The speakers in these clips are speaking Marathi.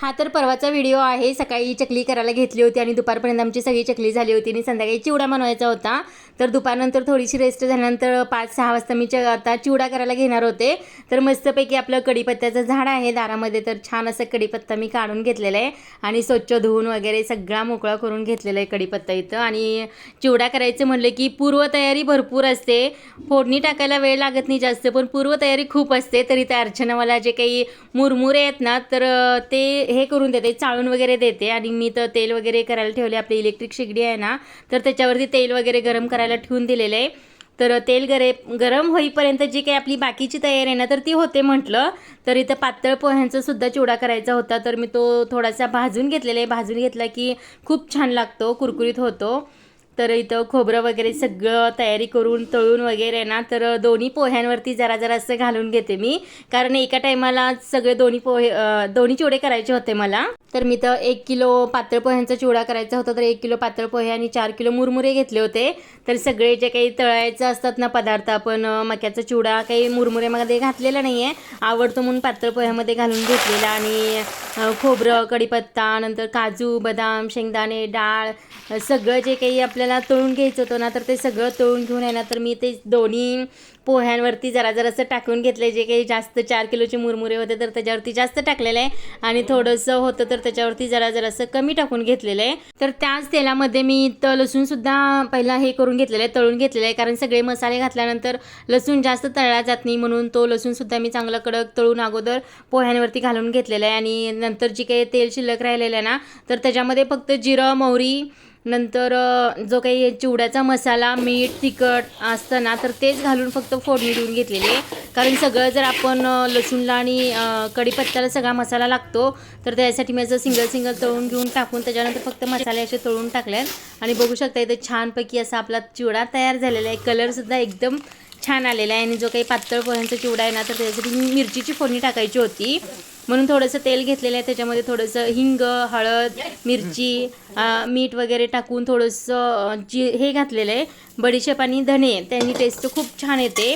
हा तर परवाचा व्हिडिओ आहे। सकाळी चकली करायला घेतली होती आणि दुपारपर्यंत आमची सगळी चकली झाली होती आणि संध्याकाळी चिवडा बनवायचा होता। तर दुपारनंतर थोडीशी रेस्ट झाल्यानंतर 5-6 वाजता मी आता चिवडा करायला घेणार होते। तर मस्तपैकी आपलं कढीपत्त्याचं झाड आहे दारामध्ये, तर छान असं कढीपत्ता मी काढून घेतलेला आहे आणि स्वच्छ धुवून वगैरे सगळा मोकळा करून घेतलेला आहे कढीपत्ता इथं। आणि चिवडा करायचं म्हटलं की पूर्वतयारी भरपूर असते, फोडणी टाकायला वेळ लागत नाही जास्त, पण पूर्वतयारी खूप असते। तर इथं अर्चना मला जे काही मुरमुरे आहेत ना, तर ते हे करून देते, चाळून वगैरे देते। आणि मी तर तेल वगैरे करायला ठेवले, आपली इलेक्ट्रिक शेगडी आहे ना, तर त्याच्यावरती तेल वगैरे गरम करायला ठेवून दिलेलं आहे। तर तेल गरम होईपर्यंत जी काही आपली बाकीची तयारी आहे ना, तर ती होते म्हटलं। तर इथं पातळ पोह्यांचा सुद्धा चिवडा करायचा होता, तर मी तो थोडासा भाजून घेतलेला आहे। भाजून घेतला की खूप छान लागतो, कुरकुरीत होतो। तर इथं खोबरं वगैरे सगळं तयारी करून तळून वगैरे ना, तर दोन्ही पोह्यांवरती जरा जरा असं घालून घेते मी, कारण एका टायमाला सगळे दोन्ही चिवडे करायचे होते मला। तर मी तर 1 किलो पातळ पोह्यांचा चिवडा करायचा होता, तर 1 किलो पातळ पोहे आणि 4 किलो मुरमुरे घेतले होते। तर सगळे जे काही तळायचं असतात ना पदार्थ, आपण मक्याचा चिवडा काही मुरमुऱ्यामध्ये घातलेला नाही आहे, आवडतो म्हणून पातळ पोह्यामध्ये घालून घेतलेला। आणि खोबरं, कढीपत्ता, नंतर काजू, बदाम, शेंगदाणे, डाळ सगळं जे काही आपल्याला तळून घ्यायचं होतं ना, तर ते सगळं तळून घेऊन आहे ना, तर मी ते दोन्ही पोह्यांवरती जरा जरासं टाकून घेतलं। जे काही जास्त 4 किलोचे मुरमुरे होते तर त्याच्यावरती जास्त टाकलेलं आहे, आणि थोडंसं होतं तर त्याच्यावरती जरा जरासं कमी टाकून घेतलेलं आहे। तर त्याच तेलामध्ये मी लसूणसुद्धा पहिला हे करून घेतलेलं आहे, तळून घेतलेलं आहे, कारण सगळे मसाले घातल्यानंतर लसूण जास्त तळला जात नाही, म्हणून तो लसूणसुद्धा मी चांगला कडक तळून अगोदर पोह्यांवरती घालून घेतलेला आहे। आणि नंतर जी काही तेल शिल्लक राहिलेलं आहे ना, तर त्याच्यामध्ये फक्त जिरं, मोहरी, नंतर जो काही चिवड्याचा मसाला, मीठ, तिखट असतं ना, तर तेच घालून फक्त फोडणी देऊन घेतलेली आहे। कारण सगळं जर आपण लसूणला आणि कढीपत्त्याला सगळा मसाला लागतो, तर त्यासाठी मी असं सिंगल तळून घेऊन टाकून त्याच्यानंतर फक्त मसाले असे तळून टाकले। आणि बघू शकता इथे छानपैकी असा आपला चिवडा तयार झालेला आहे, कलरसुद्धा एकदम छान आलेला आहे। आणि जो काही पातळ पोह्यांचा चिवडा आहे ना, तर त्याच्यासाठी मिरचीची फोडणी टाकायची होती, म्हणून थोडंसं तेल घेतलेलं आहे, त्याच्यामध्ये थोडंसं हिंग, हळद, मिरची, मीठ वगैरे टाकून थोडंसं हे घातलेलं आहे, बडीशेप आणि धणे, त्यांनी टेस्ट खूप छान येते।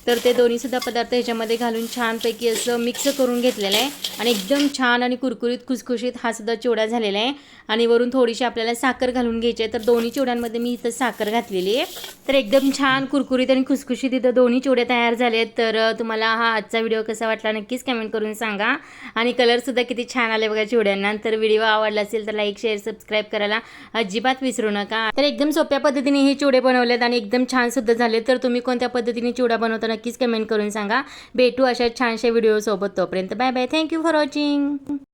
तर ते दोन्हीसुद्धा पदार्थ ह्याच्यामध्ये घालून छानपैकी असं मिक्स करून घेतलेलं आहे, आणि एकदम छान आणि कुरकुरीत खुसखुशीत हा सुद्धा चिवडा झालेला आहे। आणि वरून थोडीशी आपल्याला साखर घालून घ्यायची आहे, तर दोन्ही चिवड्यांमध्ये मी इथं साखर घातलेली आहे। तर एकदम छान कुरकुरीत आणि खुसखुशीत इथं दोन्ही चिवडे तयार झाले आहेत। तर तुम्हाला हा आजचा व्हिडिओ कसा वाटला नक्कीच कमेंट करून सांगा। आणि कलरसुद्धा किती छान आले बघा चिवड्यांना। तर व्हिडिओ आवडला असेल तर लाईक, शेअर, सबस्क्राईब करायला अजिबात विसरू नका। तर एकदम सोप्या पद्धतीने हे चिवडे बनवलेत आणि एकदम छान सुद्धा झाले। तर तुम्ही कोणत्या पद्धतीने चिवडा बनवता नक्कीच कमेंट करून सांगा। भेटू अशा छानशा व्हिडिओ सोबत, तोपर्यंत bye bye, thank you for watching.